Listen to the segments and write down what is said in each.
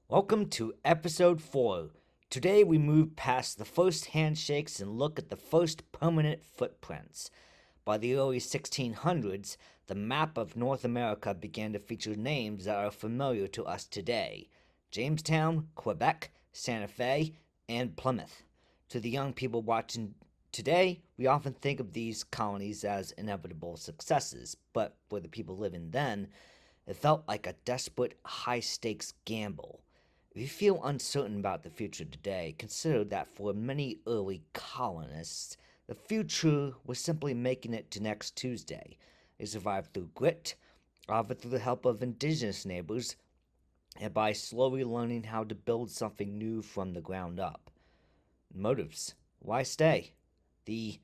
Welcome to episode 4. Today we move past the first handshakes and look at the first permanent footprints. By the early 1600s, the map of North America began to feature names that are familiar to us today: Jamestown, Quebec, Santa Fe, and Plymouth. To the young people watching today, we often think of these colonies as inevitable successes, but for the people living then, it felt like a desperate, high stakes gamble. If you feel uncertain about the future today, consider that for many early colonists, the future was simply making it to next Tuesday. They survived through grit, often through the help of indigenous neighbors, and by slowly learning how to build something new from the ground up. Motives. Why stay? The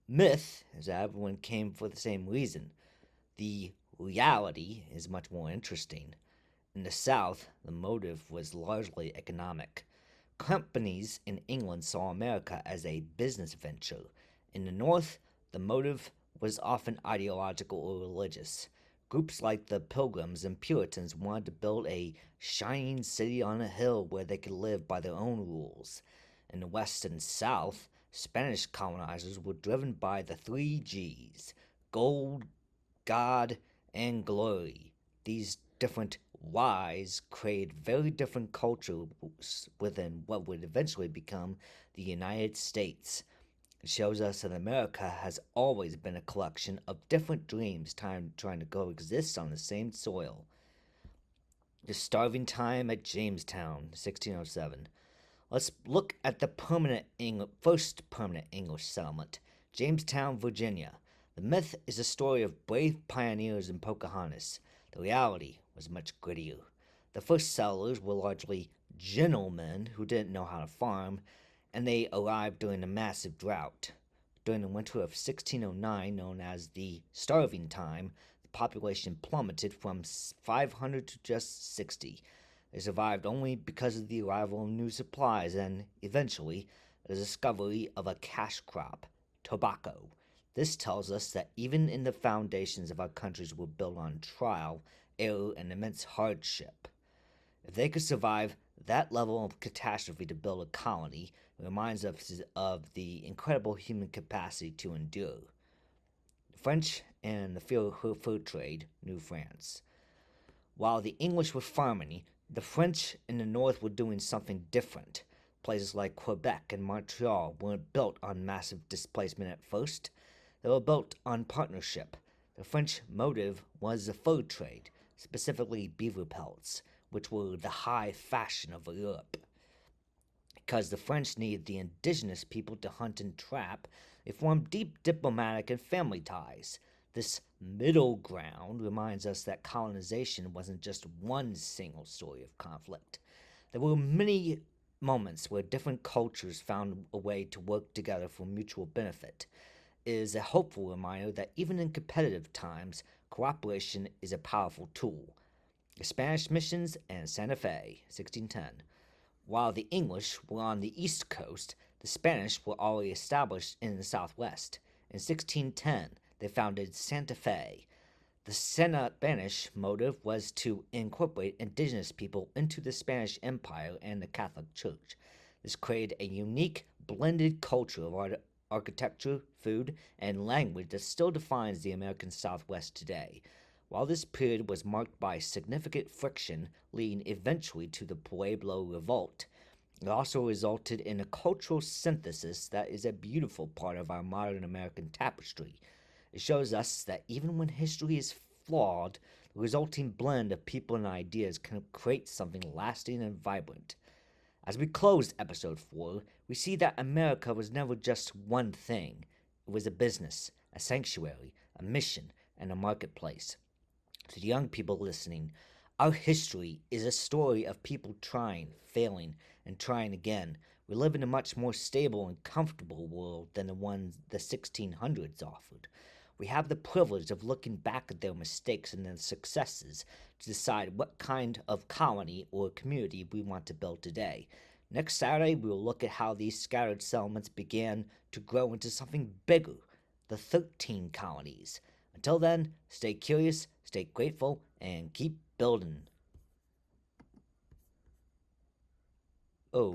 myth is that everyone came for the same reason. The reality is much more interesting. In the South, the motive was largely economic. Companies in England saw America as a business venture. In the North, the motive was often ideological or religious. Groups like the Pilgrims and Puritans wanted to build a shining city on a hill where they could live by their own rules. In the West and South, Spanish colonizers were driven by the three G's: gold, God, and glory. These different whys created very different cultures within what would eventually become the United States. It shows us that America has always been a collection of different dreams trying to coexist on the same soil. The starving time at Jamestown, 1607. Let's look at the first permanent English settlement, Jamestown, Virginia. The myth is a story of brave pioneers and Pocahontas. The reality was much grittier. The first settlers were largely gentlemen who didn't know how to farm, and they arrived during a massive drought. During the winter of 1609, known as the Starving Time, the population plummeted from 500 to just 60. They survived only because of the arrival of new supplies and, eventually, the discovery of a cash crop, tobacco. This tells us that even in the foundations of our countries were built on trial, error, and immense hardship. If they could survive that level of catastrophe to build a colony, it reminds us of the incredible human capacity to endure. The French and the fur trade, New France. While the English were farming, the French in the north were doing something different. Places like Quebec and Montreal weren't built on massive displacement at first. They were built on partnership. The French motive was the fur trade, specifically beaver pelts, which were the high fashion of Europe. Because the French needed the indigenous people to hunt and trap, they formed deep diplomatic and family ties. This middle ground reminds us that colonization wasn't just one single story of conflict. There were many moments where different cultures found a way to work together for mutual benefit. It is a hopeful reminder that even in competitive times, cooperation is a powerful tool. The Spanish missions and Santa Fe, 1610. While the English were on the east coast, the Spanish were already established in the southwest. In 1610, they founded Santa Fe. The Spanish motive was to incorporate indigenous people into the Spanish Empire and the Catholic Church. This created a unique, blended culture of architecture, food, and language that still defines the American Southwest today. While this period was marked by significant friction, leading eventually to the Pueblo Revolt, it also resulted in a cultural synthesis that is a beautiful part of our modern American tapestry. It shows us that even when history is flawed, the resulting blend of people and ideas can create something lasting and vibrant. As we close episode 4, we see that America was never just one thing. It was a business, a sanctuary, a mission, and a marketplace. To the young people listening, our history is a story of people trying, failing, and trying again. We live in a much more stable and comfortable world than the one the 1600s offered. We have the privilege of looking back at their mistakes and their successes to decide what kind of colony or community we want to build today. Next Saturday, we will look at how these scattered settlements began to grow into something bigger, the 13 colonies. Until then, stay curious, stay grateful, and keep building. Oh.